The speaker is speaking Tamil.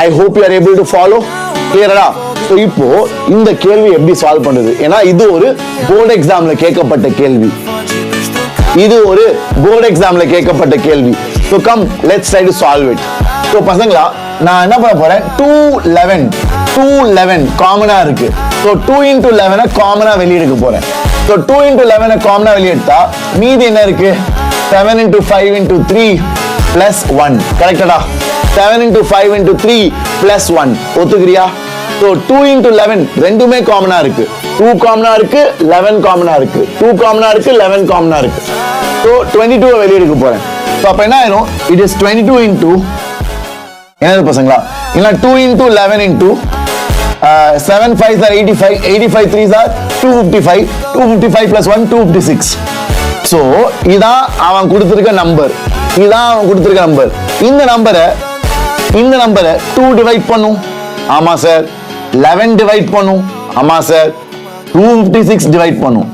I hope you are able to follow. Clear-ஆ? So இப்போ இந்த கேள்வி எப்படி சால்வ் பண்றது? ஏன்னா இது ஒரு போர்டு எக்ஸாம்ல கேட்கப்பட்ட கேள்வி. இது ஒரு போர்டு எக்ஸாம்ல கேட்கப்பட்ட கேள்வி. So come, let's try to solve it. So பசங்களா, நான் என்ன பண்ண போறேன்? 211 காமனா இருக்கு. So 2 into 11 காமனா வெளிய எடுக்க போறேன். So 2 into 11 காமனா வெளிய எடுத்தா மீதி என்ன இருக்கு? 7 into 5 into 3 plus 1. கரெக்ட்டா? 7 into 5 into 3 plus 1. ஒத்துக்கிறியா? So 2 into 11 ரெண்டுமே காமனா இருக்கு. 2 காமனா இருக்கு, 11 காமனா இருக்கு. 2 காமனா இருக்கு, 11 காமனா இருக்கு. So 22 வெளிய எடுக்க போறேன். So அப்ப என்ன ஆயிடும்? It is 22 into என்னது பசங்களா? இல்ல 2 into 11 into 7 5s are 85, 85 3s are 255, 255 plus 1 256. So இதான் அவன் கொடுத்திருக்க நம்பர். இதான் அவன் கொடுத்திருக்க நம்பர். இந்த நம்பரை 2 டிவைட் பண்ணும். ஆமா சார். 11 டிவைட் பண்ணும். ஆமா சார். 256 டிவைட் பண்ணும்.